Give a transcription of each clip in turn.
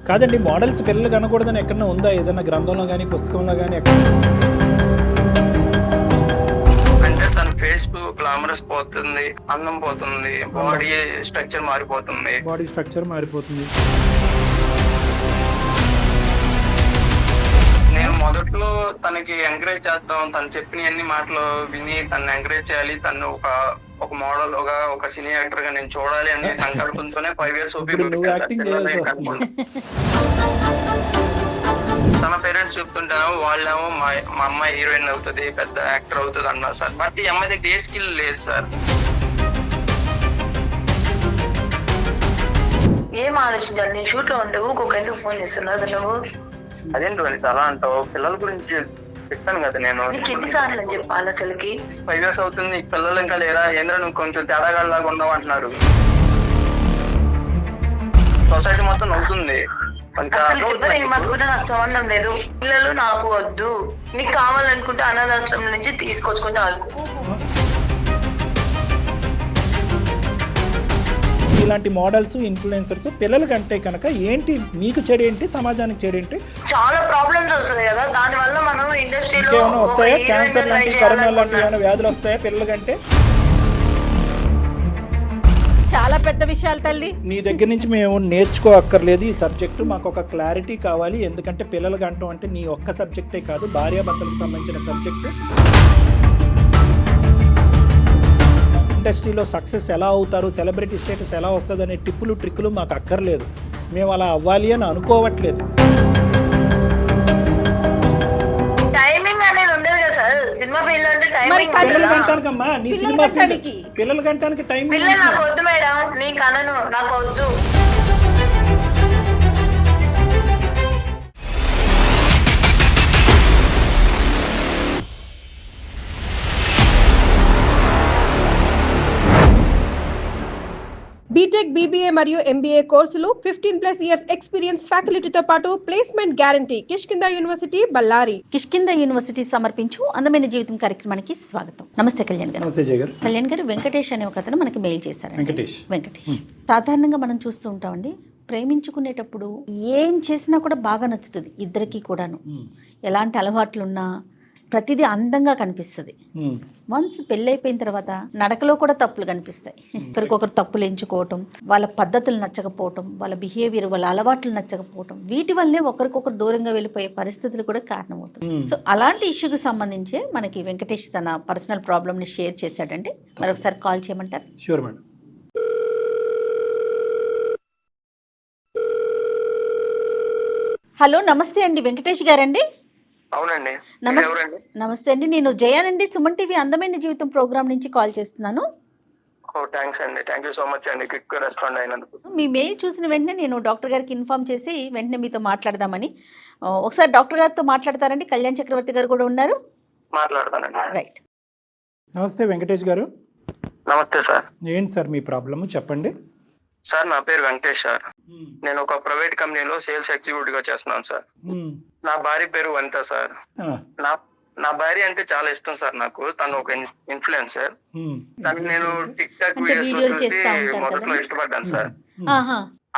కాదండి, మోడల్స్ పిల్లలు కనకూడదని ఎక్కడన్నా ఉందా? ఏదైనా గ్రంథంలో కానీ పుస్తకంలో కానీ ఎక్కడ? అంటే తన ఫేస్ గ్లామరస్ పోతుంది, అందం పోతుంది, బాడీ స్ట్రక్చర్ మారిపోతుంది. బాడీ స్ట్రక్చర్ మారిపోతుంది. నేను మొదట్లో తనకి ఎంకరేజ్ చేద్దాం, తను చెప్పిన అన్ని మాటలు విని తను ఎంకరేజ్ చేయాలి, తను ఒక మోడల్ ఒక సినీ యాక్టర్ గా నేను చూడాలి అనే సంకల్పంతోనే 5 years తన పేరెంట్స్ చెప్తుంటాను, వాళ్ళేమో మా అమ్మాయి హీరోయిన్ అవుతుంది, పెద్ద యాక్టర్ అవుతుంది అన్నారు సార్. బట్ ఈ అమ్మాయి దగ్గర ఏ స్కిల్ లేదు సార్. ఏం ఆలోచించాలి? నేను షూట్ లో ఉండవు ఎందుకు ఫోన్ చేస్తున్నావు అసలు నువ్వు? అదేంటి అలా అంటావు? పిల్లల గురించి చెప్పాను కదా నేను. నీకు ఎన్నిసార్లు అని చెప్పాలి అసలుకి? 5 years అవుతుంది, నీకు పిల్లలు ఇంకా లేరా? ఏంద్ర నువ్వు కొంచెం తేడాగాళ్ళలాగా ఉన్నావు అంటున్నారు. సొసైటీ మొత్తం నవ్వుతుంది. అసలు ఎవరు ఏమనుకుంటే నాకు సంబంధం లేదు. పిల్లలు నాకు వద్దు, నీకు కావాలనుకుంటే అనాథాశ్రమం నుంచి తీసుకొచ్చుకుంటే ఇలాంటి మోడల్స్ ఇన్ఫ్లుయెన్సర్స్ పిల్లల కంటే కనుక ఏంటి మీకు చెడేంటి, సమాజానికి చెడేంటి? చాలా ప్రాబ్లమ్స్ వస్తాయి కదా, దాని వల్ల మనం ఇండస్ట్రీలో ఏమైనా వస్తాయా? క్యాన్సర్ లాంటి, కరోనా లాంటి ఏమైనా వ్యాధులు వస్తాయా పిల్లల కంటే? చాలా పెద్ద విషయాలు తల్లి. నీ దగ్గర నుంచి మేము నేర్చుకో అక్కర్లేదు ఈ సబ్జెక్టు, మాకు ఒక క్లారిటీ కావాలి. ఎందుకంటే పిల్లల గంటం అంటే నీ ఒక్క సబ్జెక్టే కాదు, భార్యాభర్తలకు సంబంధించిన సబ్జెక్టు. ఇండస్ట్రీలో సక్సెస్ ఎలా అవుతారు, సెలబ్రిటీ స్టేటస్ ఎలా వస్తుంది అనే టిప్పులు ట్రిక్కులు మాకు అక్కర్లేదు. మేము అలా అవ్వాలి అని అనుకోవట్లేదు. టైమింగ్ అనేది ఉండదు కదా సార్, సినిమా ఫీల్డ్ అంటే టైమింగ్. పిల్లల గంటానికమ్మా, నీ సినిమా ఫీల్డ్ పిల్లల గంటానికి టైం. పిల్లలు నాకు వద్దు మేడం, నీకు అనను, నాకు వద్దు. బీటెక్, బీబీఏ మరియు ఎంబీఏ కోర్సులు 15+ ఇయర్స్ ఎక్స్పీరియన్స్ ఫ్యాకల్టీతో పాటు placement guarantee. Kishkinda university, Ballari. Kishkinda university సమర్పించు అందమైన జీవితం కార్యక్రమానికి స్వాగతం. నమస్తే కళ్యాణ్ గారు. నమస్తే జయ గారు. కళ్యాణ్ గారు, వెంకటేష్ అనే ఒక అతను మనకి మెయిల్ చేశారు. వెంకటేష్. సాధారణంగా మనం చూస్తూ ఉంటామండి, ప్రేమించుకునేటప్పుడు ఏం చేసినా కూడా బాగా నచ్చుతుంది ఇద్దరికి కూడాను. ఎలాంటి అలవాట్లున్నా ప్రతిదీ అందంగా కనిపిస్తుంది. వన్స్ పెళ్ళైపోయిన తర్వాత నడకలో కూడా తప్పులు కనిపిస్తాయి. ఒకరికొకరు తప్పులు ఎంచుకోవటం, వాళ్ళ పద్ధతులు నచ్చకపోవటం, వాళ్ళ బిహేవియర్, వాళ్ళ అలవాట్లు నచ్చకపోవటం, వీటి వల్లే ఒకరికొకరు దూరంగా వెళ్ళిపోయే పరిస్థితులు కూడా కారణమవుతుంది. సో అలాంటి ఇష్యూకి సంబంధించి మనకి వెంకటేష్ తన పర్సనల్ ప్రాబ్లమ్ని షేర్ చేశాడంటే మరొకసారి కాల్ చేయమంటారు? Sure madam. హలో, నమస్తే అండి, వెంకటేష్ గారండి? అవునండి. నమస్తే అండి, నేను జయానండి, సుమన్ టీవీ అందమైన జీవితం ప్రోగ్రామ్ నుంచి కాల్ చేస్తున్నాను. థ్యాంక్స్ అండి, థ్యాంక్ యూ సో మచ్ అండి, క్విక్ రెస్పాండ్ అయినందుకు. మీ మెయిల్ చూసిన వెంటనే నేను డాక్టర్ గారికి ఇన్ఫార్మ్ చేసి వెంటనే మీతో మాట్లాడదామని. ఒకసారి డాక్టర్ గారితో మాట్లాడతారండి? కళ్యాణ్ చక్రవర్తి గారు కూడా ఉన్నారు. మాట్లాడతానండి. రైట్. నమస్తే వెంకటేష్ గారు. నమస్తే సార్. ఏంటి సార్ మీ ప్రాబ్లమ్, చెప్పండి. సార్, నా పేరు వెంకటేష్ సార్. నేను ఒక ప్రైవేట్ కంపెనీలో సేల్స్ ఎగ్జిక్యూటివ్ గా చేస్తున్నాను సార్. నా భార్య పేరు వనిత సార్. నా భార్య అంటే చాలా ఇష్టం సార్ నాకు. తను ఒక ఇన్ఫ్లుయెన్సర్. తను నేను టిక్ టాక్ వీడియోస్ లో చూసి మొదట్లో ఇష్టపడ్డాను సార్.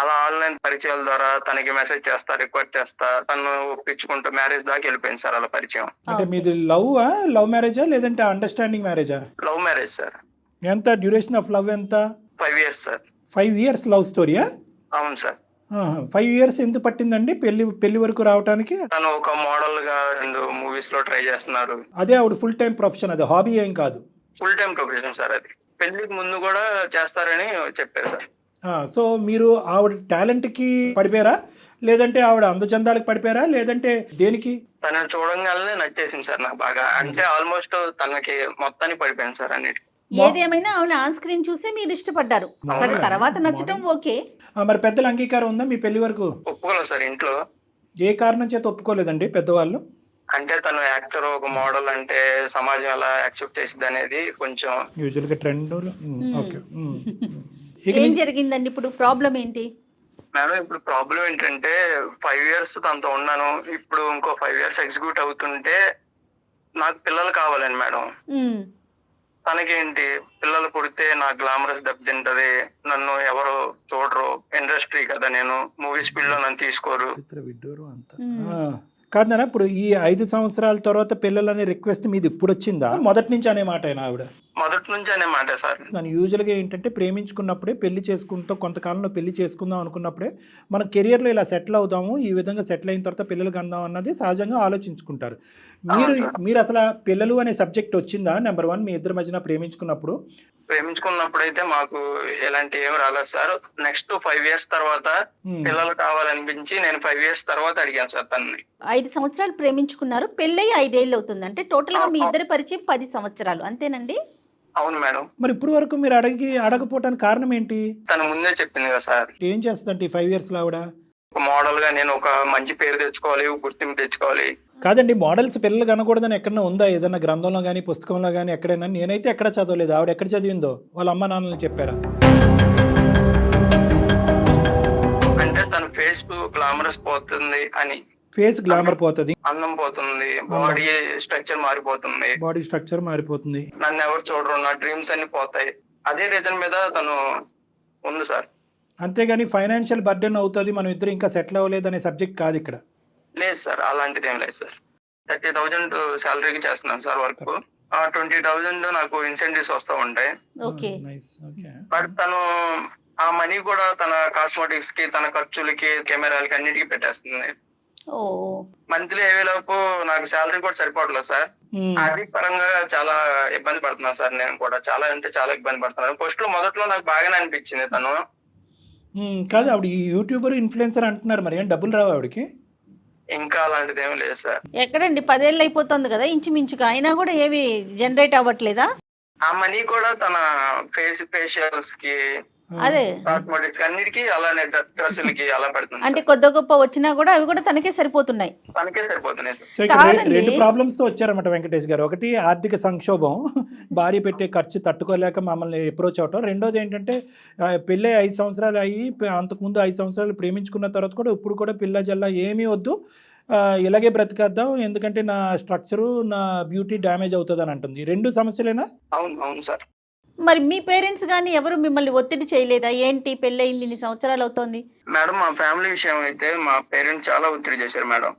అలా ఆన్లైన్ పరిచయాల ద్వారా తనకి మెసేజ్ చేస్తా, రిక్వెస్ట్ చేస్తా, తను ఒప్పించుకుంటూ మ్యారేజ్ దాకా వెళ్ళిపోయింది సార్ అలా పరిచయం. అంటే మీది లవ్ మ్యారేజా లేదంటే అండర్స్టాండింగ్ మ్యారేజా? Love marriage sir. ఎంత డ్యూరేషన్ ఆఫ్ లవ్? ఎంత? 5 years సార్. 5 years లవ్ స్టోరీయా? అవును సార్. 5 years ఎందుకు పట్టిందండి పెళ్లి వరకు రావడానికి? తను ఒక మోడల్ గా మూవీస్ లో ట్రై చేస్తున్నారు. అదే ఆవిడ ఫుల్ టైం ప్రొఫెషన్, అది హాబీ ఏం కాదు. Full time profession sir. అది పెళ్లికి ముందు కూడా చేస్తారని చెప్పారు సార్. సో మీరు ఆవిడ టాలెంట్ కి పడిపోయారా, లేదంటే ఆవిడ అందచందాలకు పడిపోయారా, లేదంటే దేనికి? తనని చూడంగానే నచ్చేసింది సార్ నాకు బాగా. అంటే ఆల్మోస్ట్ తనకి మొత్తానికి పడిపోయింది సార్ అన్నిటి. ఏదేమైనా ఆవిడ ఆన్ స్క్రీన్ చూసి మీరు ఇష్టపడ్డారు. సరే, తర్వాత నచ్చటం ఓకే. మరి పెద్దల అంగీకారం ఉందా మీ పెళ్లి వరకు? ఒప్పుకోలేదు సార్ ఇంట్లో. ఏ కారణం చేత ఒప్పుకోలేదండి పెద్దవాళ్ళు? అంటే తను యాక్టర్, ఒక మోడల్ అంటే సమాజం ఎలా యాక్సెప్ట్ చేసింది అనేది కొంచెం యూజువల్ గా ట్రెండ్. ఏం జరిగిందండి ఇప్పుడు? ప్రాబ్లం ఏంటి మేడం? ఇప్పుడు ప్రాబ్లం ఏంటంటే 5 years తనతో ఉన్నాను. ఇప్పుడు ఇంకో 5 years ఎగ్జిక్యూట్ అవుతుంటే నాకు పిల్లలు కావాలండి మేడం. తనకేంటి, పిల్లలు పుడితే నా గ్లామరస్ దెబ్బతింటది, నన్ను ఎవరు చూడరు, ఇండస్ట్రీ కదా, నేను మూవీస్ ఫీల్డ్ లో నన్ను తీసుకోరు. చిత్ర విడ్డూరు అంతా కాదనా. ఇప్పుడు ఈ 5 సంవత్సరాల తర్వాత పిల్లలనే రిక్వెస్ట్ మీది ఇప్పుడు వచ్చిందా, మొదటి నుంచి అనే మాట అయినా ఆవిడ? మొదటి నుంచి అనే మాట సార్. దాని యూజువల్గా ఏంటంటే ప్రేమించుకున్నప్పుడే పెళ్లి చేసుకుంటాం, కొంతకాలంలో పెళ్లి చేసుకుందాం అనుకున్నప్పుడే మన కెరియర్లో ఇలా సెటిల్ అవుదాము, ఈ విధంగా సెటిల్ అయిన తర్వాత పిల్లలకి అందాం అన్నది సహజంగా ఆలోచించుకుంటారు. మీరు అసలు పిల్లలు అనే సబ్జెక్ట్ వచ్చిందా నెంబర్ 1 మీ ఇద్దరి మధ్యన ప్రేమించుకున్నప్పుడు? ప్రేమించుకున్నప్పుడైతే మాకు ఎలాంటి ఏం రాలేదు సార్. నెక్స్ట్ 5 years తర్వాత పిల్లలు కావాలనిపించి నేను 5 years తర్వాత అడిగాను సార్ తనని. 5 సంవత్సరాలు ప్రేమించుకున్నారు, పెళ్ళయి 5 ఏళ్ళు అవుతుంది, అంటే టోటల్ గా మీ ఇద్దరి పరిచయం 10 సంవత్సరాలు అంతేనండి? అవును మేడం. మరి ఇప్పుడు వరకు మీరు అడగపోవటానికి కారణం ఏంటి? తను ముందే చెప్పింది కదా సార్. ఏం చేస్తుందంటే 5 years లో ఆవిడ ఒక మోడల్ గా నేను ఒక మంచి పేరు తెచ్చుకోవాలి, గుర్తింపు తెచ్చుకోవాలి. కాదండి, మోడల్స్ పిల్లలు కనకూడదని ఎక్కడన్నా ఉందా ఏదన్నా గ్రంథంలో కానీ పుస్తకంలో కానీ ఎక్కడైనా? నేనైతే ఎక్కడ చదవలేదు. ఆవిడ ఎక్కడ చదివిందో వాళ్ళ అమ్మ నాన్నలు చెప్పారా? అంటే తన ఫేస్ గ్లామరస్ పోతుంది అని. ఫేస్ గ్లామర్ పోతుంది, అందం పోతుంది, బాడీ స్ట్రక్చర్ మారిపోతుంది, బాడీ స్ట్రక్చర్ మారిపోతుంది, నన్ను ఎవరు చూడరు, నా డ్రీమ్స్ అన్ని పోతాయి, అదే రీజన్ మీద తను ఉంది సార్. అంతేగాని ఫైనాన్షియల్ బర్డెన్ అవుతుంది, మనం ఇద్దరు ఇంకా సెటిల్ అవ్వలేదు అనే సబ్జెక్ట్ కాదు ఇక్కడ. లేదు సార్, అలాంటిది ఏం లేదు సార్. 30,000 శాలరీకి చేస్తున్నాను సార్ వర్క్. 20,000 నాకు ఇన్సెంటివ్స్ వస్తూ ఉంటాయి. బట్ తను ఆ మనీ కూడా తన కాస్మెటిక్స్ కి, తన ఖర్చులకి, కెమెరాలకి అన్నిటికీ పెట్టేస్తుంది. మంత్లీ 5,000 నాకు శాలరీ కూడా సరిపోవట్లేదు సార్. అది పరంగా చాలా ఇబ్బంది పడుతున్నాను సార్. నేను కూడా చాలా అంటే చాలా ఇబ్బంది పడుతున్నాను. ఫస్ట్ లో మొదట్లో నాకు బాగానే అనిపించింది తను. కాదు, ఆవిడ యూట్యూబర్ ఇన్ఫ్లుయెన్సర్ అంటున్నారు, మరి ఏం డబ్బులు రావు ఆవిడకి? ఇంకా అలాంటిది ఏమీ లేదు సార్. ఎక్కడండి, 10 ఏళ్ళు అయిపోతుంది కదా ఇంచుమించుగా, అయినా కూడా ఏవి జనరేట్ అవ్వట్లేదా? ఆ మనీ కూడా తన ఫేషియల్స్ కి, అదే కాస్మెటిక్స్ అన్నిటికీ అలానే, డ్రెస్సులకి అలా పెడుతుంది. అంటే కొద్ది గొప్ప వచ్చినా కూడా అవి కూడా తనకే సరిపోతున్నాయి. తనకే సరిపోతున్నాయి సార్. సో ఇక్కడ 2 ప్రాబ్లమ్స్ తో వచ్చారన్నమాట వెంకటేష్ గారు. ఒకటి ఆర్థిక సంక్షోభం, భార్య పెట్టే ఖర్చు తట్టుకోలేక మమ్మల్ని అప్రోచ్ అవటం. రెండోది ఏంటంటే పెళ్ళి 5 సంవత్సరాలు అయ్యి, అంతకుముందు 5 సంవత్సరాలు ప్రేమించుకున్న తర్వాత కూడా ఇప్పుడు కూడా పిల్ల జల్ల ఏమీ వద్దు, ఇలాగే బ్రతికేద్దాం, ఎందుకంటే నా స్ట్రక్చరు, నా బ్యూటీ డ్యామేజ్ అవుతుంది అని అంటుంది. 2 సమస్యలేనా? అవును అవును సార్. మరి మీ పేరెంట్స్ కానీ ఎవరు మిమ్మల్ని ఒత్తిడి చేయలేదా? ఏంటి పెళ్ళయింది, ఇన్ని సంవత్సరాలు అవుతోంది? మేడం, మా ఫ్యామిలీ విషయం అయితే మా పేరెంట్స్ చాలా ఒత్తిడి చేశారు మేడం.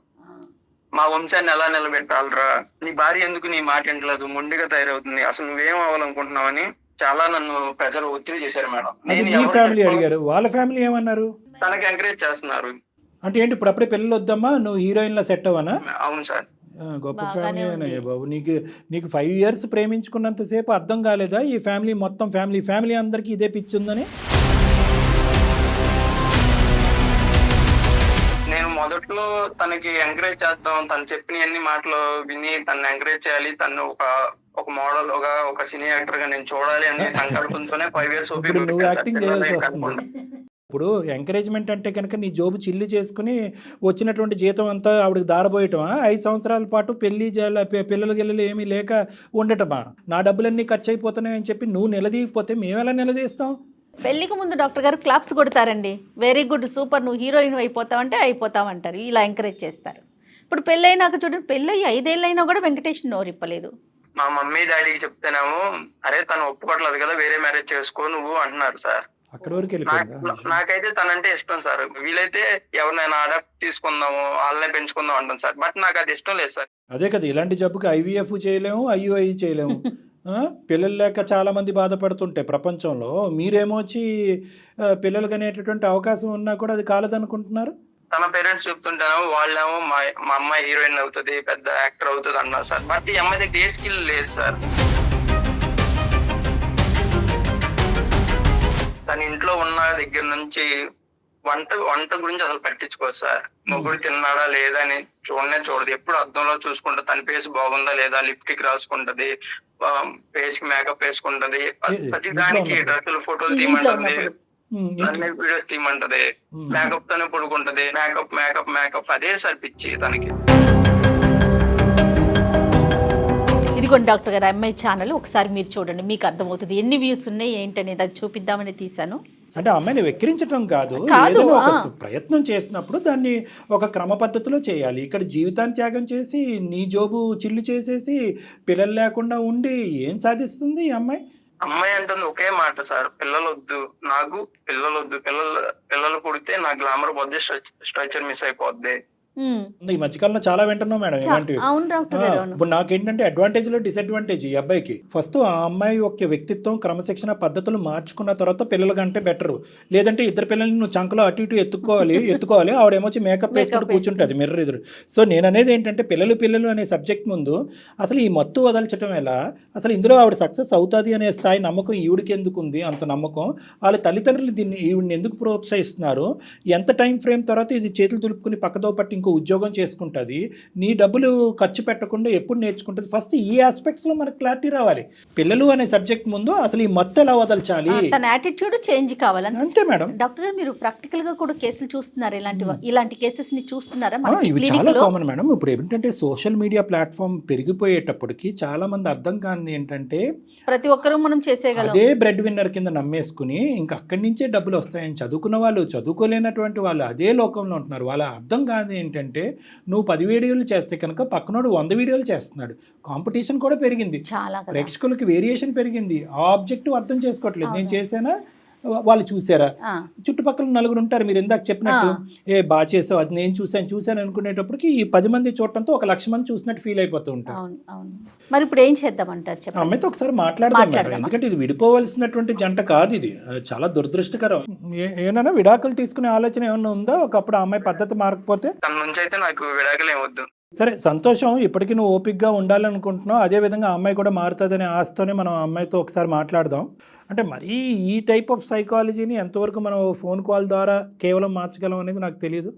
మా వంశాన్ని ఎలా నిలబెట్టాలరా, నీ భార్య ఎందుకు నీ మాట వింటలేదు, మొండిగా తయారవుతుంది, అసలు నువ్వేం అవ్వాలనుకుంటున్నావు అని చాలా నన్ను ప్రజలు ఒత్తిడి చేశారు మేడం. మీ ఫ్యామిలీ అడిగారు, వాళ్ళ ఫ్యామిలీ ఏమన్నారు? తనకి ఎంకరేజ్ చేస్తున్నారు. అంటే ఏంటి, ఇప్పుడు అప్పుడే పెళ్ళి వద్దమ్మా, నువ్వు హీరోయిన్ లా సెట్ అవ్వనా? అవును సార్. గొప్ప ఫ్యామిలీ అన్నయ్య బాబు. నీకు 5 years ప్రేమించుకున్నంతసేపు అర్థం కాలేదా ఈ ఫ్యామిలీ మొత్తం ఫ్యామిలీ అందరికీ ఇదే పిచ్చి ఉందని? నేను మొదట్లో తనకి ఎంకరేజ్ చేద్దాం, తను చెప్పిన అన్ని మాటలు విని తను ఎంకరేజ్ చేయాలి, తను ఒక మోడల్ ఒక సినీ యాక్టర్ గా నేను చూడాలి అనే సంకల్పంతోనే 5 years నువ్వు యాక్టింగ్ చేయాల్సి వస్తుంది. ఇప్పుడు ఎంకరేజ్మెంట్ అంటే కనుక నీ జోబు చిల్లు చేసుకుని వచ్చినటువంటి జీతం అంతా ఆవిడకి దారబోయటమా? 5 సంవత్సరాల పాటు పిల్లలు గిల్లలు ఏమీ లేక ఉండటమా? నా డబ్బులన్నీ ఖర్చు అయిపోతున్నాయని చెప్పి నువ్వు నిలదీయకపోతే మేము ఎలా నిలదీస్తాం? పెళ్లికి ముందు డాక్టర్ గారు క్లాప్స్ కొడతారండి, వెరీ గుడ్, సూపర్, నువ్వు హీరోయిన్ అయిపోతావంటే అయిపోతావంటారు, ఇలా ఎంకరేజ్ చేస్తారు. ఇప్పుడు పెళ్ళైనాక చూడండి, పెళ్ళయి 5 ఏళ్ళైనా కూడా వెంకటేష్ నోరిప్పలేదు. మా మమ్మీ డాడీకి చెప్తేనేమో, అరే తను ఒప్పుకోవట్లేదు కదా, వేరే మ్యారేజ్ చేసుకో నువ్వు అంటున్నారు సార్. అక్కడ వరకు వెళ్ళిపోయిందా? నాకైతే తనంటే ఇష్టం సార్. వీలైతే ఎవరినైనా అడాప్ట్ తీసుకుందాము, వాళ్ళనే పెంచుకుందాం అంటాను సార్. బట్ నాకు అది ఇష్టం లేదు సార్. అదే కదా, ఇలాంటి జబ్బుకి IVF చేయలేము, IUI చేయలేము. పిల్లలు లేక చాలా మంది బాధపడుతుంటాయి ప్రపంచంలో. మీరేమో వచ్చి పిల్లలు కనేటటువంటి అవకాశం ఉన్నా కూడా అది కాలేదనుకుంటున్నారు. తన పేరెంట్స్ చెప్తుంటాను, వాళ్ళేమో మా అమ్మాయి హీరోయిన్ అవుతుంది, పెద్ద యాక్టర్ అవుతుంది అన్నారు సార్. బట్ ఈ అమ్మాయి దగ్గర ఏ స్కిల్ లేదు సార్. తన ఇంట్లో ఉన్న దగ్గర నుంచి వంట గురించి అసలు పట్టించుకోదు సార్. మొగుడు తిన్నాడా లేదా అని చూడదు. ఎప్పుడు అద్దంలో చూసుకుంటా, తన ఫేస్ బాగుందా లేదా, లిప్స్టిక్ రాసుకుంటది, ఫేస్ కి మేకప్ వేసుకుంటది, ప్రతి దానికి డ్రెస్సులు ఫోటోలు తీయమంటది, అన్ని వీడియోస్ తీయమంటది, మేకప్ తోనే పడుకుంటది, మేకప్ అదే సార్ పిచ్చి తనకి. ఇదిగోండి డాక్టర్ గారు, అమ్మాయి ఛానల్ ఒకసారి మీరు చూడండి, మీకు అర్థమవుతుంది ఎన్ని వ్యూస్ ఉన్నాయి ఏంటనేది. అది చూపిద్దామని తీశాను. అంటే అమ్మాయిని వెక్కిరించడం కాదు, ఏదైనా ఒక ప్రయత్నం చేసినప్పుడు దాన్ని ఒక క్రమ పద్ధతిలో చేయాలి. ఇక్కడ జీవితాన్ని త్యాగం చేసి నీ జోబు చిల్లు చేసేసి పిల్లలు లేకుండా ఉండి ఏం సాధిస్తుంది ఈ అమ్మాయి? అమ్మాయి అంటుంది ఒకే మాట సార్, పిల్లలు వద్దు నాకు, పిల్లలు వద్దు, పిల్లలు పుడితే నా గ్లామర్ పోద్ది, స్ట్రక్చర్ మిస్ అయిపోద్ది. ఈ మధ్యకాలంలో చాలా వింటున్నాం మేడం ఇలాంటివి. అవును డాక్టర్ గారు, అవును. ఇప్పుడు నాకేంటంటే అడ్వాంటేజ్ లో డిసడ్వాంటేజ్ ఈ అబ్బాయికి. ఫస్ట్ ఆ అమ్మాయి యొక్క వ్యక్తిత్వం, క్రమశిక్షణ పద్ధతులు మార్చుకున్న తర్వాత పిల్లల కంటే బెటర్. లేదంటే ఇద్దరు పిల్లల్ని నువ్వు చంకలో అటు ఇటు ఎత్తుకోవాలి ఆవిడేమొచ్చి మేకప్ వేసుకుంటూ కూర్చుంటుంది మిర్రర్ ఎదురు. సో నేను అనేది ఏంటంటే పిల్లలు అనే సబ్జెక్ట్ ముందు అసలు ఈ మత్తు వదల్చడం ఎలా, అసలు ఇందులో ఆవిడ సక్సెస్ అవుతుంది అనే స్థాయి నమ్మకం ఈవిడికి ఎందుకు ఉంది అంత నమ్మకం, వాళ్ళ తల్లిదండ్రులు దీన్ని ఈవిడిని ఎందుకు ప్రోత్సహిస్తున్నారు, ఎంత టైం ఫ్రేమ్ తర్వాత ఇది చేతులు దులుపుకుని పక్కతో పట్టి ఇంకో ఉద్యోగం చేసుకుంటుంది, నీ డబ్బులు ఖర్చు పెట్టకుండా ఎప్పుడు నేర్చుకుంటుంది. ఫస్ట్ ఈ ఆస్పెక్ట్స్ లో మనకు క్లారిటీ రావాలి. పిల్లలు అనే సబ్జెక్ట్ ముందు అసలు ఈ మత్తు ఎలా వదల్చాలి, తన యాటిట్యూడ్ చేంజ్ కావాలి అంతే మేడం. డాక్టర్ గారు మీరు ప్రాక్టికల్ గా కూడా కేసులు చూస్తున్నారు, ఇలాంటి కేసెస్ ని చూస్తున్నారా? ఇవి చాలా కామన్ మేడం. ఇప్పుడు ఏంటంటే సోషల్ మీడియా ప్లాట్ఫామ్ పెరిగిపోయేటప్పటికి చాలా మంది అర్థం కాని ఏంటంటే ప్రతి ఒక్కరూ మనం చేసేయగలం, అదే బ్రెడ్ విన్నర్ కింద నమ్మేసుకుని ఇంకా అక్కడి నుంచే డబ్బులు వస్తాయని చదువుకున్న వాళ్ళు, చదువుకోలేనటువంటి వాళ్ళు అదే లోకంలో ఉంటున్నారు. వాళ్ళ అర్థం కాదు ఏంటంటే నువ్వు 10 వీడియోలు చేస్తే కనుక పక్కనోడు 100 వీడియోలు చేస్తున్నాడు. కాంపిటీషన్ కూడా పెరిగింది, చాలా ప్రేక్షకులకి వేరియేషన్ పెరిగింది. ఆ ఆబ్జెక్టివ్ అర్థం చేసుకోవట్లేదు. నేను చేశానా, వాళ్ళు చూసారా, చుట్టుపక్కల నలుగురు ఉంటారు మీరు ఇందాక చెప్పినట్టు, బాగా చేసావు, అది నేను చూశాను అనుకునేటప్పటికి ఈ 10 మంది చూడటంతో 1,00,000 మంది చూసినట్టు ఫీల్ అయిపోతూ ఉంటారు. మరి ఇప్పుడు ఏం చేద్దామంటారు? అమ్మాయితో ఒకసారి మాట్లాడదాం, ఎందుకంటే ఇది విడిపోవలసినటువంటి జంట కాదు, ఇది చాలా దురదృష్టకరం. ఏమైనా విడాకులు తీసుకునే ఆలోచన ఏమన్నా ఉందా ఒకప్పుడు ఆ అమ్మాయి పద్ధతి మారకపోతే? తన నుంచి అయితే నాకు విడాకులు ఏమొద్దు. సరే సంతోషం, ఇప్పటికీ నువ్వు ఓపిక్గా ఉండాలనుకుంటున్నావు, అదే విధంగా ఆ అమ్మాయి కూడా మారుతుందనే ఆశతోనే మనం ఆ అమ్మాయితో ఒకసారి మాట్లాడదాం. అంటే మరీ ఈ టైప్ ఆఫ్ సైకాలజీని ఎంతవరకు మనం ఫోన్ కాల్ ద్వారా కేవలం మార్చగలం అనేది నాకు తెలియదు.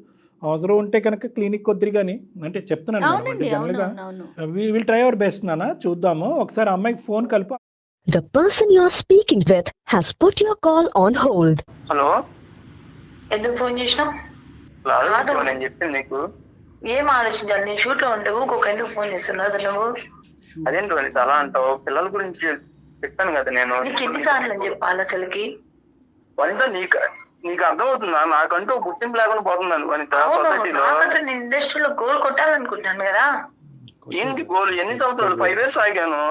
అవసరం ఉంటే కనుక క్లినిక్ కొద్దిరి కానీ అంటే చెప్తున్నాను, జనరల్గా విల్ ట్రై అవర్ బెస్ట్ నాన్న, చూద్దాము. ఒకసారి అమ్మాయికి ఫోన్ కలుపు. The person you are speaking with has put your call on hold. Hello, ఎందుకు ఫోన్ చేసినావు? నేను చెప్పింది నీకు ఏం ఆలోచించాలి? నేను షూట్ లో ఉంటే ఊకొక ఎందుకు ఫోన్ చేస్తున్నావు అసలు నువ్వు? అదేంటి వనిత అలా అంటావు? పిల్లల గురించి చెప్పాను కదా నేను. నీకు ఎన్నిసార్లు అని చెప్పాలి అసలుకి? వనిత నీకు అర్థమవుతుందా? నాకంటూ గుర్తింపు లేకుండా పోతున్నాను వనిత సొసైటీలో. నేను ఇండస్ట్రీలో గోల్ కొట్టాలనుకుంటున్నాను కదా. ఏంటి గోల్? ఎన్ని సంవత్సరాలు? 5 years ఆగాను.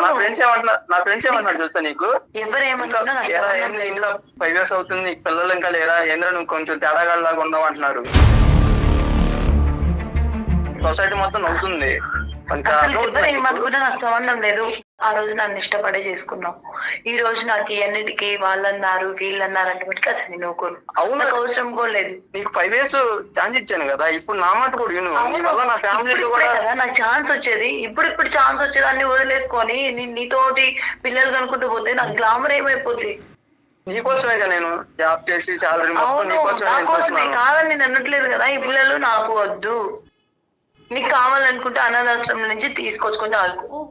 నా ఫ్రెండ్స్ ఏమన్నా తెలుసా నీకు? ఎవరేమన్నా 5 years అవుతుంది, నీకు పిల్లలు ఇంకా లేరా, ఏంద్రా నువ్వు కొంచెం తేడాగాళ్ళలాగా ఉన్నావు అంటున్నారు. సొసైటీ మొత్తం నవ్వుతుంది. ఏమనుకున్నా నాకు సంబంధం లేదు. ఆ రోజు నన్ను ఇష్టపడే చేసుకున్నావు. ఈ రోజు నాకు అన్నిటికీ వాళ్ళన్నారు వీళ్ళన్నారు అంటే అసలు నేను ఊరుకోను. అవును, నాకు అవసరం కూడా లేదు. నీకు 5 years ఛాన్స్ ఇచ్చాను కదా, ఇప్పుడు నా మాట కూడా విను. నా ఫ్యామిలీ కూడా నాకు ఛాన్స్ వచ్చేది, ఇప్పుడు ఛాన్స్ వచ్చేది అన్ని వదిలేసుకొని నీతోటి పిల్లలు కనుకుంటూ పోతే నాకు గ్లామర్ ఏమైపోతుంది? నీకోసమేగా నేను జాబ్ చేసి సాలరీ నాకోసమే కాదని నేను అనట్లేదు కదా. ఈ పిల్లలు నాకు వద్దు, నీకు కావాలనుకుంటే అనాథాశ్రమం నుంచి తీసుకొచ్చుకొని ఆడుకో.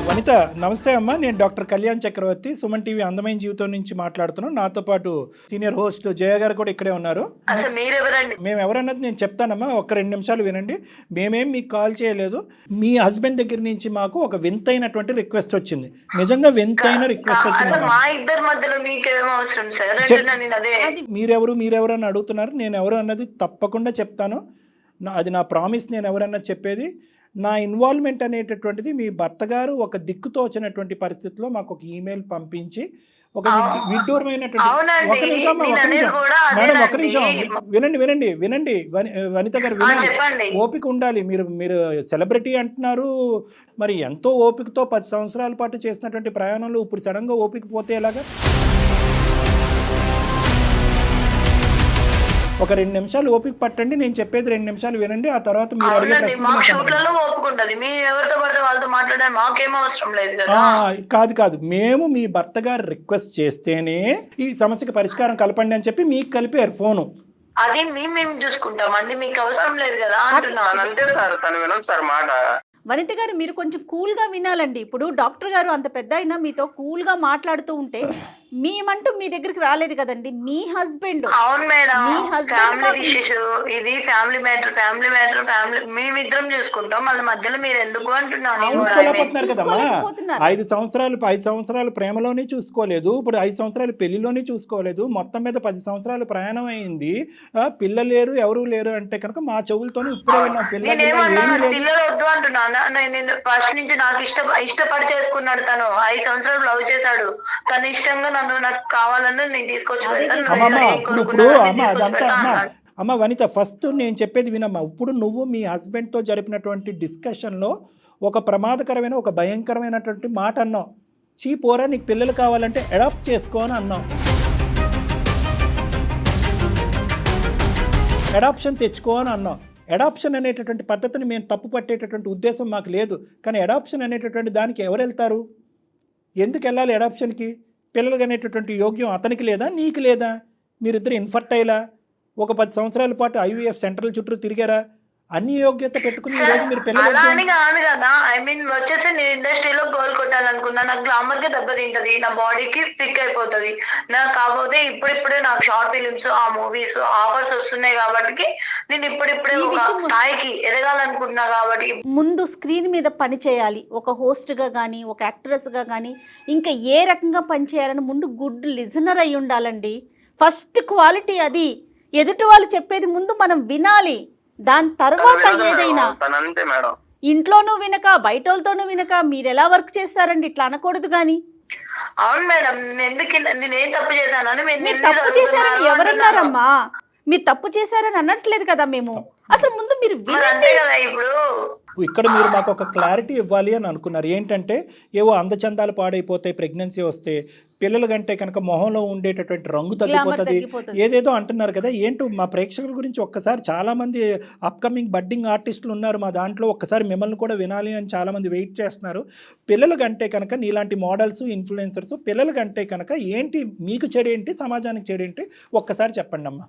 వనిత నమస్తే అమ్మా, నేను డాక్టర్ కళ్యాణ్ చక్రవర్తి, సుమన్ టీవీ అందమైన జీవితం నుంచి మాట్లాడుతున్నాను. నాతో పాటు సీనియర్ హోస్ట్ జయ గారు కూడా ఇక్కడే ఉన్నారు. అసలు మీరెవరండి? మేము ఎవరన్నది నేను చెప్తానమ్మా, ఒక 2 నిమిషాలు వినండి. మేమేం మీకు కాల్ చేయలేదు. మీ హస్బెండ్ దగ్గర నుంచి మాకు ఒక వింతైనటువంటి రిక్వెస్ట్ వచ్చింది. నిజంగా వింతైన రిక్వెస్ట్ వచ్చింది. మా ఇద్దరి మధ్యలో మీకేం అవసరం సార్? అదే మీరెవరు అని అడుగుతున్నారు. నేను ఎవరు అన్నది తప్పకుండా చెప్తాను. అది నా ప్రామిస్. నేను ఎవరన్నది చెప్పేది. నా ఇన్వాల్వ్మెంట్ అనేటటువంటిది మీ భర్త గారు ఒక దిక్కుతోచినటువంటి పరిస్థితిలో మాకు ఒక ఈమెయిల్ పంపించి ఒక విడ్డూరమైనటువంటి వినండి వనిత గారు, వినండి. ఓపిక ఉండాలి. మీరు సెలబ్రిటీ అంటున్నారు, మరి ఎంతో ఓపికతో 10 సంవత్సరాల పాటు చేసినటువంటి ప్రయాణంలో ఇప్పుడు సడన్గా ఓపిక పోతే ఎలాగా? ఒక 2 నిమిషాలు ఓపిక పట్టండి, నేను చెప్పేది 2 నిమిషాలు వినండి. ఆ తర్వాత మీరు కాదు మేము మీ భర్త గారు రిక్వెస్ట్ చేస్తేనే ఈ సమస్యకి పరిష్కారం కలపండి అని చెప్పి మీకు కలిపారు ఫోను. అది మేము చూసుకుంటామండి, మీకు అవసరం లేదు కదా అంతే సార్. తను వినదు సార్ మాట. వనిత గారు మీరు కొంచెం కూల్గా వినాలండి. ఇప్పుడు డాక్టర్ గారు అంత పెద్ద అయినా మీతో కూల్గా మాట్లాడుతూ ఉంటే మేమంటూ మీ దగ్గరికి రాలేదు కదండి, మీ హస్బెండ్. అవును మేడం, మీ husband ఫ్యామిలీ నాకు- విషెస్ ఇది, ఫ్యామిలీ మ్యాటర్ మేమిద్దరం చూసుకుంటాం, మళ్ళీ మధ్యలో మీరు ఎందుకు అంటున్నాను నేను కూడా. చూసుకోలేకపోతున్నారు కదమ్మా. చూసుకోలేకపోతున్నారు. 5 సంవత్సరాలు ప్రేమలోనే చూసుకోలేదు, ఇప్పుడు 5 సంవత్సరాలు పెళ్లిలోనే చూసుకోలేదు, మొత్తం మీద 10 సంవత్సరాలు ప్రయాణం అయింది. పిల్లలు లేరు, ఎవరు లేరు అంటే కనుక మా చెవులతోనే ఇప్పుడే విన్నాం. నేనేమన్నా పిల్లలు లేదు. పిల్లలు వద్దు అంటున్నా. నేను ఫస్ట్ నుంచి నాకు ఇష్టపడి చేసుకున్నాడు తను. 5 సంవత్సరాలు లవ్ చేశాడు. తను ఇష్టంగా నాకు కావాలని నేను తీసుకొచ్చి అదే పెడతాను. అమ్మమ్మ, నువ్వు ఏం ఇప్పుడు కోరుకున్నావో అమ్మ తీసుకొచ్చి అదంతా పెడతా అమ్మ అన్నాడు. అమ్మ వనిత, ఫస్ట్ నేను చెప్పేది వినమ్మా. ఇప్పుడు నువ్వు మీ హస్బెండ్తో జరిపినటువంటి డిస్కషన్లో ఒక ప్రమాదకరమైన, ఒక భయంకరమైనటువంటి మాట అన్నావు. పోరా, నీకు పిల్లలు కావాలంటే అడాప్ట్ చేసుకో అని అన్నావు. అడాప్షన్ తెచ్చుకో అని అన్నాం. అడాప్షన్ అనేటటువంటి పద్ధతిని మేము తప్పు పట్టేటటువంటి ఉద్దేశం మాకు లేదు. కానీ అడాప్షన్ అనేటటువంటి దానికి ఎవరు వెళ్తారు? ఎందుకు వెళ్ళాలి అడాప్షన్కి? పిల్లలు అనేటటువంటి యోగ్యం అతనికి లేదా, నీకు లేదా? మీరిద్దరు ఇన్ఫర్టైలా? ఒక 10 సంవత్సరాల పాటు IVF సెంటర్ల చుట్టూ తిరిగారా? అన్ని యోగ్యత పెట్టుకుని ఈ రోజు మీరు పిల్లలు అలా అని కాదు కదా. వచ్చేసి నేను ఇండస్ట్రీలో గోల్ కొట్టాలనుకున్నా. నాకు గ్లామర్ గా దెబ్బతింటది, నా బాడీకి ఫిక్ అయిపోతుంది. నాకు కాకపోతే ఇప్పుడిప్పుడే నాకు షార్ట్ ఫిలిమ్స్, ఆ మూవీస్ ఆఫర్స్ వస్తున్నాయి కాబట్టి నేను ఇప్పుడిప్పుడే ఈ ఒక విషయం స్థాయికి ఎదగాలనుకుంటున్నా కాబట్టి. ముందు స్క్రీన్ మీద పని చేయాలి, ఒక హోస్ట్గా కానీ, ఒక యాక్ట్రెస్గా కానీ, ఇంకా ఏ రకంగా పని చేయాలని ముందు గుడ్ లిజనర్ అయి ఉండాలండి. ఫస్ట్ క్వాలిటీ అది. ఎదుటి వాళ్ళు చెప్పేది ముందు మనం వినాలి, దాని తర్వాత ఏదైనా. తనంతే మేడం, ఇంట్లోనూ వినక, బయటోళ్ళతోనూ వినక మీరు ఎలా వర్క్ చేస్తారండి? ఇట్లా అనకూడదు. కానీ అవును మేడం, నేనేం తప్పు చేశానని మీరు తప్పు చేశారని ఎవరన్నారమ్మా? మీరు తప్పు చేశారని అనట్లేదు కదా మేము. అసలు ముందు మీరు అంతే వినండి. కదా. ఇప్పుడు ఇక్కడ మీరు మాకు ఒక క్లారిటీ ఇవ్వాలి అని అనుకున్నారు. ఏంటంటే ఏవో అందచందాలు పాడైపోతాయి, ప్రెగ్నెన్సీ వస్తే, పిల్లల కంటే కనుక మొహంలో ఉండేటటువంటి రంగు తగ్గిపోతుంది, ఏదేదో అంటున్నారు కదా. ఏంటో మా ప్రేక్షకుల గురించి ఒక్కసారి, చాలామంది అప్కమింగ్ బడ్డింగ్ ఆర్టిస్టులు ఉన్నారు మా దాంట్లో, ఒక్కసారి మిమ్మల్ని కూడా వినాలి అని చాలామంది వెయిట్ చేస్తున్నారు. పిల్లల కంటే కనుక నీలాంటి మోడల్స్, ఇన్ఫ్లుయెన్సర్స్, పిల్లల కంటే కనుక ఏంటి మీకు చెడేంటి, సమాజానికి చెడేంటి, ఒక్కసారి చెప్పండి అమ్మా.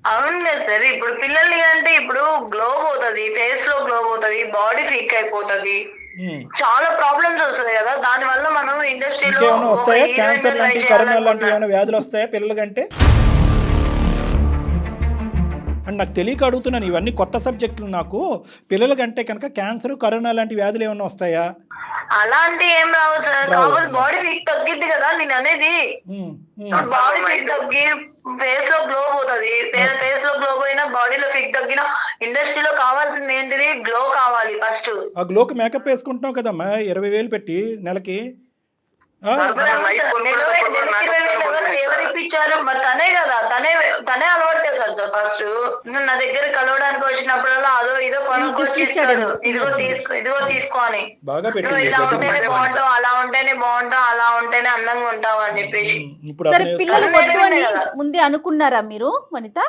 అవును కదా సార్. ఇప్పుడు పిల్లల్ని అంటే ఇప్పుడు గ్లో పోతుంది, ఫేస్ లో గ్లో పోతుంది, బాడీ ఫిక్ అయిపోతుంది, చాలా ప్రాబ్లమ్స్ వస్తాయి కదా. దాని వల్ల మనం ఇండస్ట్రీలో ఇంకేమైనా వస్తాయా? క్యాన్సర్ లాంటి, కరోనా లాంటి ఏమైనా వ్యాధులు వస్తాయా పిల్లల కంటే? అండ్ నాకు తెలియక అడుగుతున్నాను, ఇవన్నీ కొత్త సబ్జెక్టులు నాకు. పిల్లల కంటే కనుక క్యాన్సర్, కరోనా లాంటి వ్యాధులు ఏమైనా వస్తాయా? అలాంటి ఏం రావు సార్. కాకపోతే బాడీ ఫిట్ తగ్గిద్ది కదా నేను అనేది. బాడీ ఫిట్ తగ్గి ఫేస్ లో గ్లో పోతుంది. ఫేస్ లో గ్లో పోయినా, బాడీలో ఫిట్ తగ్గినా, ఇండస్ట్రీలో కావాల్సింది ఏంటిది? గ్లో కావాలి ఫస్ట్. ఆ గ్లోకి మేకప్ వేసుకుంటున్నావు కదమ్మా 20,000 పెట్టి నెలకి. ఎవరు ఇప్పించారు? మరి తనే కదా, తనే అలవాటు చేశాడు సార్. ఫస్ట్ నా దగ్గర కలవడానికి వచ్చినప్పుడల్లా అదో ఇదో కొనుక్కొచ్చి ఇస్తాడు, ఇదిగో తీసుకో అని. బాగా నువ్వు ఇలా ఉంటేనే బాగుంటావు, అలా ఉంటేనే బాగుంటావు, అలా ఉంటేనే అందంగా ఉంటావు అని చెప్పేసి. ఇప్పుడు సరే, పిల్లలు వద్దు అని ముందే అనుకున్నారా మీరు వనిత?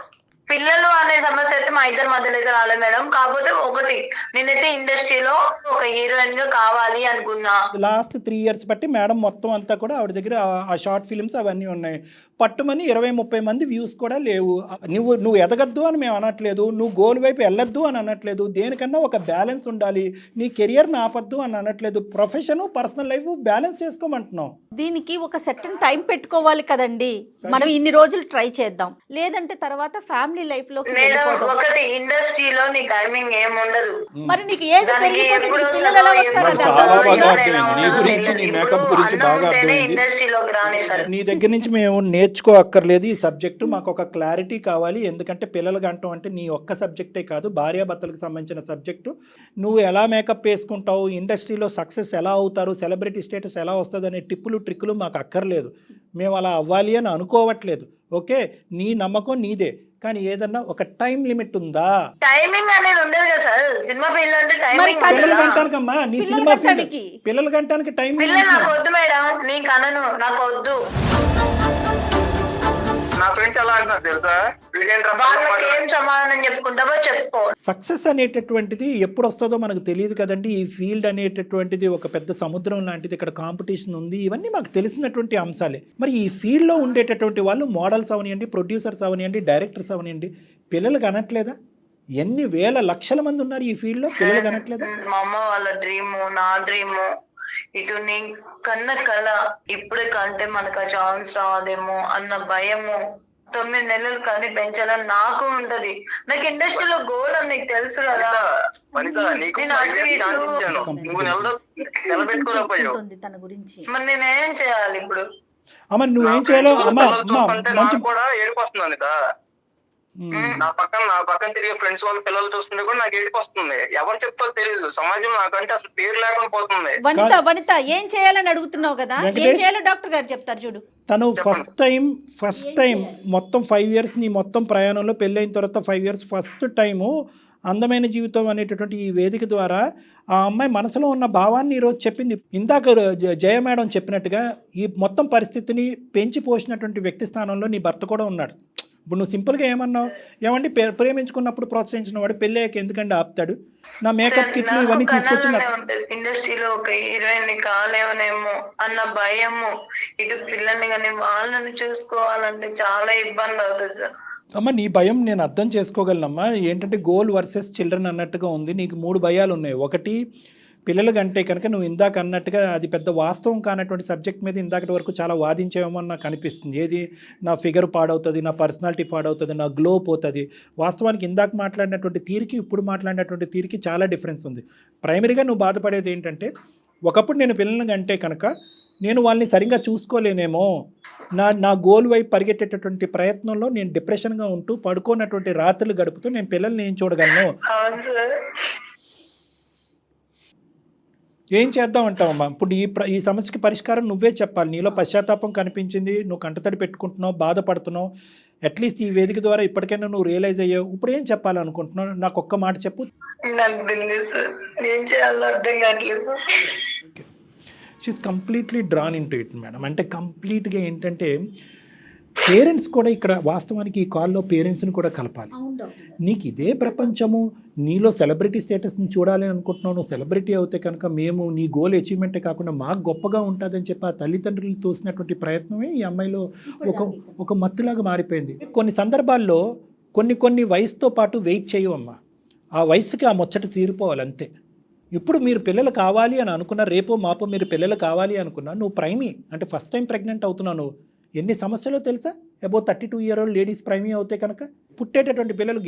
పిల్లలు అనే సమస్య అయితే మా ఇద్దరి మధ్యలో అయితే రాలేదు మేడం. కాకపోతే ఒకటి, నేనైతే ఇండస్ట్రీలో ఒక హీరోయిన్ గా కావాలి అనుకున్నా. లాస్ట్ 3 years బట్టి మేడం మొత్తం అంతా కూడా ఆవిడ దగ్గర ఆ షార్ట్ ఫిలిమ్స్ అవన్నీ ఉన్నాయి. పట్టుమని 20-30 మంది వ్యూస్ కూడా లేవు. నువ్వు ఎదగద్దు అని మేము అనట్లేదు, నువ్వు గోల్ వైపు వెళ్ళొద్దు అని అనట్లేదు. దేనికన్నా ఒక బ్యాలెన్స్ ఉండాలి, నీ కెరియర్ని ఆపద్దు అని అనట్లేదు. ప్రొఫెషన్, పర్సనల్ లైఫ్ బ్యాలెన్స్ చేసుకోమంటున్నావు. దీనికి ఒక సెకండ్ టైం పెట్టుకోవాలి కదండి. మనం ఇన్ని రోజులు ట్రై చేద్దాం, లేదంటే తర్వాత ఫ్యామిలీ లైఫ్ లో ఒకటి, ఇండస్ట్రీలో నీ టైమింగ్ ఏం ఉండదు. మరి నీకు ఏజ్ పిల్లలు ఎలా వస్తారు? ఇండస్ట్రీలోకి రాని సార్. నీ దగ్గర నుంచి మేము నేర్చుకో అక్కర్లేదు ఈ సబ్జెక్టు. మాకు ఒక క్లారిటీ కావాలి. ఎందుకంటే పిల్లలు గంటం అంటే నీ ఒక్క సబ్జెక్టే కాదు, భార్యాభర్తలకు సంబంధించిన సబ్జెక్టు. నువ్వు ఎలా మేకప్ వేసుకుంటావు, ఇండస్ట్రీలో సక్సెస్ ఎలా అవుతారు, సెలబ్రిటీ స్టేటస్ ఎలా వస్తుంది అనే టిప్పులు ట్రిక్కులు మాకు అక్కర్లేదు. మేము అలా అవ్వాలి అని అనుకోవట్లేదు. ఓకే, నీ నమ్మకం నీదే, కానీ ఏదన్నా ఒక టైం లిమిట్ ఉందా? టైమింగ్ అనేది ఉండదు కదా సార్. సినిమా ఫీల్డ్ అంటే టైమింగ్. పిల్లలు గంటానికమ్మా, నీ సినిమా ఫీల్డ్ పిల్లలు గంటానికి టైం. పిల్లలు నాకు వద్దు మేడం, నీకు అనను, నాకు వద్దు. నా ఫ్రెండ్స్ ఎలా అంటున్నారు తెలుసా, వాళ్ళకి ఏం సమాధానం చెప్పుకుంటావో చెప్పుకో. సక్సెస్ అనేటటువంటిది ఎప్పుడు వస్తుందో మనకు తెలియదు కదండి. ఈ ఫీల్డ్ అనేటటువంటిది ఒక పెద్ద సముద్రం లాంటిది, ఇక్కడ కాంపిటీషన్ ఉంది, ఇవన్నీ మాకు తెలిసినటువంటి అంశాలే. మరి ఈ ఫీల్డ్లో ఉండేటటువంటి వాళ్ళు మోడల్స్ అవనివ్వండి, ప్రొడ్యూసర్స్ అవనివ్వండి, డైరెక్టర్స్ అవనివ్వండి, పిల్లలు కనట్లేదా? ఎన్ని వేల లక్షల మంది ఉన్నారు ఈ ఫీల్డ్లో, పిల్లలు కనట్లేదా? మా అమ్మ వాళ్ళ డ్రీమ్, నా డ్రీమ్, ఇటు నీ కన్న కళ ఇప్పుడే కంటే మనకు ఆ ఛాన్స్ రాదేమో అన్న భయము. 9 నెలలు కానీ పెంచాలని నాకు ఉంటది. నాకు ఇండస్ట్రీలో గోల్ అని నీకు తెలుసు కదా. వనిత, నీకు నేను అటు ఇటు నువ్వు నిలబెట్టుకోలేకపోయావు. ఉంటుంది తన గురించి. మరి నేనేం చేయాలి ఇప్పుడు? అమ్మ నువ్వేం చేయాలో అమ్మ నాకు కూడా ఏడుపు వస్తుంది అనిత. నా పక్కన తిరిగే ఫ్రెండ్స్ వాళ్ళ పిల్లలు చూస్తుంటే కూడా నాకు ఏడుపు వస్తుంది. ఎవరు చెప్తారో తెలియదు. సమాజం నాకంటే అసలు పేరు లేకుండా పోతుంది. వనిత ఏం చేయాలని అడుగుతున్నావు కదా, ఏం చేయాలో డాక్టర్ గారు చెప్తారు చూడు. తను ఫస్ట్ టైం మొత్తం 5 years నీ మొత్తం ప్రయాణంలో పెళ్ళైన తర్వాత 5 years ఫస్ట్ టైము అందమైన జీవితం అనేటటువంటి ఈ వేదిక ద్వారా ఆ అమ్మాయి మనసులో ఉన్న భావాన్ని ఈరోజు చెప్పింది. ఇందాక జయ మేడం చెప్పినట్టుగా ఈ మొత్తం పరిస్థితిని పెంచి పోసినటువంటి వ్యక్తి స్థానంలో నీ భర్త కూడా ఉన్నాడు. ఇప్పుడు నువ్వు సింపుల్గా ఏమన్నావు, ఏమండి ప్రేమించుకున్నప్పుడు ప్రోత్సహించిన వాడు పెళ్ళయ్యాక ఎందుకంటే ఆపుతాడు, నా మేకప్ కిట్లు ఇవన్నీ తీసుకొచ్చి ఇండస్ట్రీలో ఒక హీరోయిన్ కాలేవనేమో అన్న భయము. ఇటు పిల్లల్ని కానీ వాళ్ళని చూసుకోవాలంటే చాలా ఇబ్బంది అవుతుంది సార్. అమ్మ నీ భయం నేను అర్థం చేసుకోగలనమ్మా. ఏంటంటే గోల్ వర్సెస్ చిల్డ్రన్ అన్నట్టుగా ఉంది. నీకు 3 భయాలు ఉన్నాయి. ఒకటి పిల్లలు కంటే కనుక నువ్వు ఇందాక అన్నట్టుగా అది పెద్ద వాస్తవం కానటువంటి సబ్జెక్ట్ మీద ఇందాకటి వరకు చాలా వాదించేమో అని నాకు అనిపిస్తుంది. ఏది నా ఫిగర్ పాడవుతుంది, నా పర్సనాలిటీ పాడవుతుంది, నా గ్లో పోతుంది. వాస్తవానికి ఇందాక మాట్లాడినటువంటి తీరుకి ఇప్పుడు మాట్లాడినటువంటి తీరుకి చాలా డిఫరెన్స్ ఉంది. ప్రైమరీగా నువ్వు బాధపడేది ఏంటంటే ఒకప్పుడు నేను పిల్లలను కంటే కనుక నేను వాళ్ళని సరిగ్గా చూసుకోలేనేమో, నా గోల్ వైపు పరిగెట్టేటటువంటి ప్రయత్నంలో నేను డిప్రెషన్గా ఉంటూ పడుకోనటువంటి రాత్రులు గడుపుతూ నేను పిల్లల్ని ఏం చూడగలను, ఏం చేద్దాం అంటావమ్మా? ఇప్పుడు ఈ సమస్యకి పరిష్కారం నువ్వే చెప్పాలి. నీలో పశ్చాత్తాపం కనిపించింది, నువ్వు కంటతడి పెట్టుకుంటున్నావు, బాధపడుతున్నావు. అట్లీస్ట్ ఈ వేదిక ద్వారా ఇప్పటికైనా నువ్వు రియలైజ్ అయ్యావు. ఇప్పుడు ఏం చెప్పాలనుకుంటున్నావు? నాకు ఒక్క మాట చెప్పు. She's completely drawn in to it madam. అంటే కంప్లీట్గా ఏంటంటే పేరెంట్స్ కూడా ఇక్కడ వాస్తవానికి ఈ కాల్లో పేరెంట్స్ని కూడా కలపాలి. నీకు ఇదే ప్రపంచము, నీలో సెలబ్రిటీ స్టేటస్ని చూడాలి అనుకుంటున్నావు. నువ్వు సెలబ్రిటీ అవుతే కనుక మేము నీ గోల్ అచీవ్మెంటే కాకుండా మాకు గొప్పగా ఉంటుందని చెప్పి ఆ తల్లిదండ్రులు తోసినటువంటి ప్రయత్నమే ఈ అమ్మాయిలో ఒక మత్తులాగా మారిపోయింది. కొన్ని సందర్భాల్లో కొన్ని వయసుతో పాటు వెయిట్ చేయవమ్మా. ఆ వయసుకి ఆ ముచ్చట తీరిపోవాలి అంతే. ఇప్పుడు మీరు పిల్లలు కావాలి అని అనుకున్నా, రేపో మాపో మీరు పిల్లలు కావాలి అనుకున్నా, నువ్వు ప్రైమీ అంటే ఫస్ట్ టైం ప్రెగ్నెంట్ అవుతున్నావు. నువ్వు ఎన్ని సమస్యలో తెలుసా? అబౌట్ 32-year-old లేడీస్ ప్రైమీ అవుతే కనుక పుట్టేటటువంటి పిల్లలు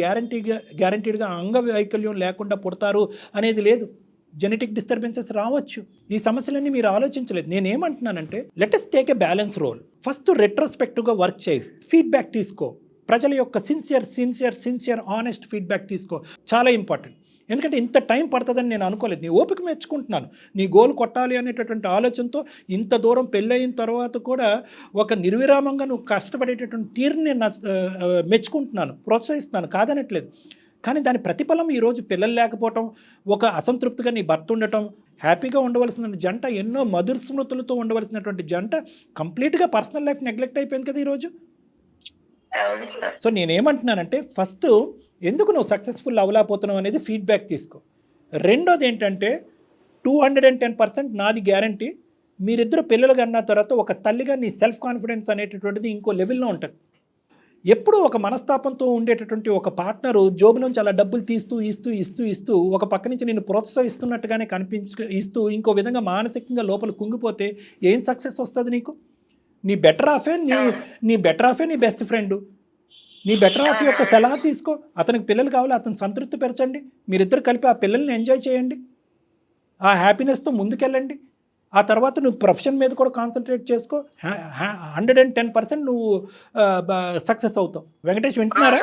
గ్యారంటీడ్గా అంగవైకల్యం లేకుండా పుడతారు అనేది లేదు. జెనెటిక్ డిస్టర్బెన్సెస్ రావచ్చు. ఈ సమస్యలన్నీ మీరు ఆలోచించలేదు. నేనేమంటున్నానంటే let us take a balance role. First రెట్రోస్పెక్టివ్గా వర్క్ చేయి, ఫీడ్బ్యాక్ తీసుకో. ప్రజల యొక్క సిన్సియర్ ఆనెస్ట్ ఫీడ్బ్యాక్ తీసుకో. చాలా ఇంపార్టెంట్. ఎందుకంటే ఇంత టైం పడుతుందని నేను అనుకోలేదు. నీ ఓపిక మెచ్చుకుంటున్నాను. నీ గోల్ కొట్టాలి అనేటటువంటి ఆలోచనతో ఇంత దూరం పెళ్ళయిన తర్వాత కూడా ఒక నిర్విరామంగా నువ్వు కష్టపడేటటువంటి తీరుని నేను మెచ్చుకుంటున్నాను, ప్రోత్సహిస్తున్నాను, కాదనట్లేదు. కానీ దాని ప్రతిఫలం ఈరోజు పిల్లలు లేకపోవటం, ఒక అసంతృప్తిగా నీ భర్త ఉండటం, హ్యాపీగా ఉండవలసిన జంట, ఎన్నో మధుర స్మృతులతో ఉండవలసినటువంటి జంట కంప్లీట్గా పర్సనల్ లైఫ్ నెగ్లెక్ట్ అయిపోయింది కదా ఈరోజు. సో నేనేమంటున్నానంటే ఫస్ట్ ఎందుకు నువ్వు సక్సెస్ఫుల్ అవ్వలేకపోతున్నావు అనేది ఫీడ్బ్యాక్ తీసుకో. రెండోది ఏంటంటే 210% నాది గ్యారంటీ, మీరిద్దరు పిల్లలు కన్నా తర్వాత ఒక తల్లిగా నీ సెల్ఫ్ కాన్ఫిడెన్స్ అనేటటువంటిది ఇంకో లెవెల్లో ఉంటుంది. ఎప్పుడూ ఒక మనస్తాపంతో ఉండేటటువంటి ఒక పార్ట్నరు జోబు నుంచి అలా డబ్బులు ఇస్తూ ఒక పక్క నుంచి నేను ప్రోత్సహిస్తున్నట్టుగానే ఇస్తూ ఇంకో విధంగా మానసికంగా లోపల కుంగిపోతే ఏం సక్సెస్ వస్తుంది నీకు? నీ బెటర్ ఆఫే నీ బెస్ట్ ఫ్రెండ్. నీ బెటర్ ఆఫ్ యొక్క సలహా తీసుకో. అతనికి పిల్లలు కావాలి, అతను సంతృప్తి పెరచండి. మీరిద్దరు కలిపి ఆ పిల్లల్ని ఎంజాయ్ చేయండి, ఆ హ్యాపీనెస్తో ముందుకెళ్ళండి. ఆ తర్వాత నువ్వు ప్రొఫెషన్ మీద కూడా కాన్సన్ట్రేట్ చేసుకో. 110% నువ్వు సక్సెస్ అవుతావు. వెంకటేష్ వింటున్నారా?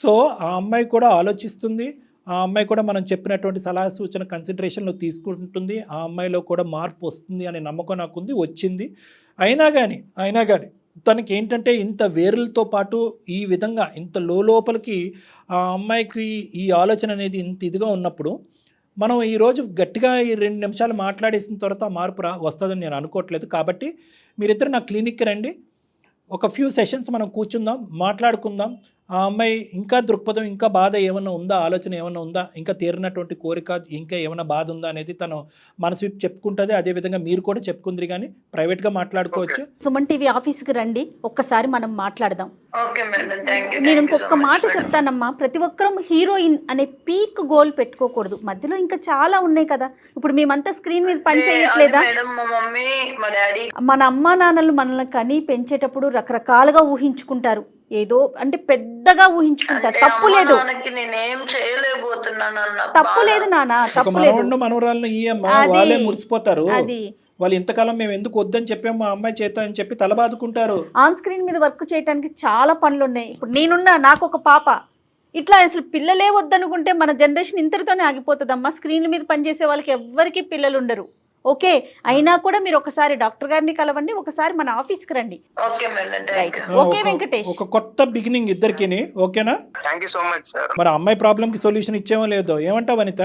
సో ఆ అమ్మాయి కూడా ఆలోచిస్తుంది. ఆ అమ్మాయి కూడా మనం చెప్పినటువంటి సలహా సూచన కన్సిడరేషన్లో తీసుకుంటుంది. ఆ అమ్మాయిలో కూడా మార్పు వస్తుంది అనే నమ్మకం నాకుంది, వచ్చింది. అయినా కానీ తనకి ఏంటంటే ఇంత వేరులతో పాటు ఈ విధంగా ఇంత లోపలికి ఆ అమ్మాయికి ఈ ఆలోచన అనేది ఇంత ఇదిగా ఉన్నప్పుడు మనం ఈరోజు గట్టిగా ఈ 2 నిమిషాలు మాట్లాడేసిన తర్వాత మార్పు వస్తుందని నేను అనుకోవట్లేదు. కాబట్టి మీరిద్దరు నా క్లినిక్కి రండి, ఒక ఫ్యూ సెషన్స్ మనం కూర్చుందాం, మాట్లాడుకుందాం. ఆ అమ్మాయి ఇంకా దృక్పథం, ఇంకా బాధ ఏమన్నా ఉందా, ఆలోచన ఏమన్నా ఉందా, ఇంకా తీరినటువంటి కోరిక, ఇంకా ఏమైనా బాధ ఉందా అనేది తను మనసు చెప్పుకుంటుంది. అదేవిధంగా మీరు కూడా చెప్పుకుందరు, కానీ ప్రైవేట్గా మాట్లాడుకోవచ్చు. సుమన్ టీవీ ఆఫీస్కి రండి, ఒక్కసారి మనం మాట్లాడదాం. Okay madam, thank you. నేను ఇంకొక మాట చెప్తానమ్మా, ప్రతి ఒక్కరం హీరోయిన్ అనే పీక్ గోల్ పెట్టుకోకూడదు. మధ్యలో ఇంకా చాలా ఉన్నాయి కదా. ఇప్పుడు మేమంతా స్క్రీన్ మీద పని చేయట్లేదా? మేడం మా మమ్మీ మా డాడీ మన అమ్మా నాన్నలు మనల్ని కని పెంచేటప్పుడు రకరకాలుగా ఊహించుకుంటారు. ఏదో అంటే పెద్దగా ఊహించుకుంటారు. తప్పు లేదు, నేనేం చేయలేకపోతున్నాను అన్న తప్పు లేదు నాన్న, తప్పు లేదు. మనవడిని మనవరాలను ఈ అమ్మ వాళ్ళే మురిసిపోతారు. అది వాళ్ళు ఇంతకాలం మేము ఎందుకు వద్దని చెప్పాము మా అమ్మాయి చేత అని చెప్పి తలబాదుకుంటారు. ఆన్ స్క్రీన్ మీద వర్క్ చేయడానికి చాలా పనులు ఉన్నాయి. ఇప్పుడు నేనున్నా, నాకు ఒక పాప. ఇట్లా అసలు పిల్లలే వద్దనుకుంటే మన జనరేషన్ ఇంతటితోనే ఆగిపోతుందమ్మా. స్క్రీన్ల మీద పనిచేసే వాళ్ళకి ఎవ్వరికీ పిల్లలు ఉండరు. ఓకే, అయినా కూడా మీరు ఒకసారి డాక్టర్ గారిని కలవండి, ఒకసారి మన ఆఫీస్కి రండి. Okay madam, right. Okay Venkatesh, ఒక కొత్త బిగినింగ్ ఇద్దరికిని. ఓకేనా? Thank you so much sir. మరి అమ్మాయి ప్రాబ్లం కి సొల్యూషన్ ఇచ్చేమో లేదో, ఏమంటావు వనిత?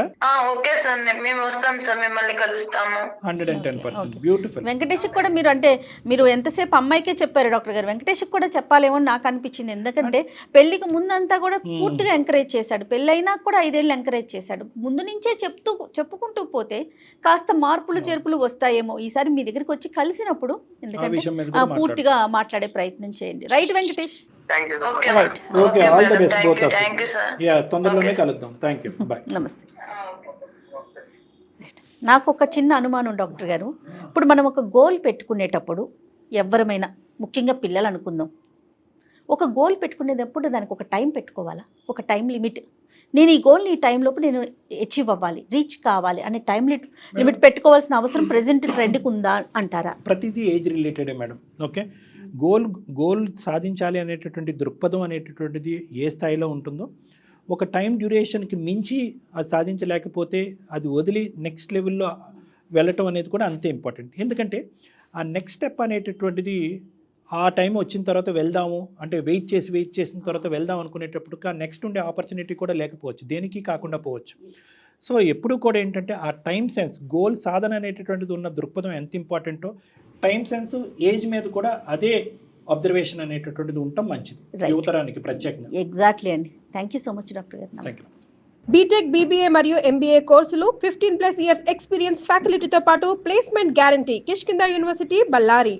ఓకే సార్, మేము వస్తాం సార్, మిమ్మల్ని కలుస్తాము. 110%. బ్యూటిఫుల్. వెంకటేష్ కూడా మీరు అంటే మీరు ఎంతసేపు అమ్మాయికే చెప్పారు డాక్టర్ గారు, వెంకటేష్ కూడా చెప్పాలేమో అని నాకు అనిపించింది. ఎందుకంటే పెళ్లికి ముందంతా కూడా పూర్తిగా ఎంకరేజ్ చేశాడు, పెళ్ళైనా కూడా 5 ఏళ్ళు ఎంకరేజ్ చేశాడు. ముందు నుంచే చెప్పుకుంటూ పోతే కాస్త మార్పులు చేర్పులు వస్తాయేమో. ఈసారి మీ దగ్గరికి వచ్చి కలిసినప్పుడు ఎందుకంటే పూర్తిగా మాట్లాడే ప్రయత్నం చేయండి. Right Venkatesh? Thank you. Okay, all the best both of you. Thank you sir. తొందరలోనే కలుద్దాం. Thank you, by. నమస్తే. నాకు ఒక చిన్న అనుమానం డాక్టర్ గారు. ఇప్పుడు మనం ఒక గోల్ పెట్టుకునేటప్పుడు ఎవరమైనా, ముఖ్యంగా పిల్లలు అనుకుందాం, ఒక గోల్ పెట్టుకునేటప్పుడు దానికి ఒక టైం పెట్టుకోవాలా? ఒక టైం లిమిట్, నేను ఈ గోల్ని ఈ టైంలోపు నేను అచీవ్ అవ్వాలి, రీచ్ కావాలి అనే టైం లిమిట్ పెట్టుకోవాల్సిన అవసరం ప్రెజెంట్ ట్రెండ్కి ఉందా అంటారా? ప్రతిదీ ఏజ్ రిలేటెడే మేడం. ఓకే, గోల్ సాధించాలి అనేటటువంటి దృక్పథం అనేటటువంటిది ఏ స్థాయిలో ఉంటుందో, ఒక టైం డ్యూరేషన్కి మించి అది సాధించలేకపోతే అది వదిలి నెక్స్ట్ లెవెల్లో వెళ్ళటం అనేది కూడా అంతే ఇంపార్టెంట్. ఎందుకంటే ఆ నెక్స్ట్ స్టెప్ అనేటటువంటిది ఆ టైం వచ్చిన తర్వాత వెళ్దాము అంటే వెయిట్ చేసిన తర్వాత వెళ్దాం అనుకునేటప్పుడు నెక్స్ట్ ఉండే ఆపర్చునిటీ కూడా లేకపోవచ్చు, దేనికి కాకుండా పోవచ్చు. సో ఎప్పుడు కూడా ఏంటంటే ఆ టైం సెన్స్, గోల్ సాధన అనేటటువంటిది ఉన్న దృక్పథం ఎంత ఇంపార్టెంటో, టైం సెన్స్ ఏజ్ మీద కూడా అదే అబ్జర్వేషన్ అనేటటువంటిది ఉండటం మంచిది యువతరానికి ప్రత్యేకంగా. ఎగ్జాక్ట్లీ అండి. Thank you so much doctor గారు. Thank you. బీటెక్, బీబీఏ మరియు ఎంబీఏ కోర్సులు 15+ ఇయర్స్ ఎక్స్పీరియన్స్ ఫ్యాకల్టీతో పాటు placement guarantee. Kishkinda university, Ballari.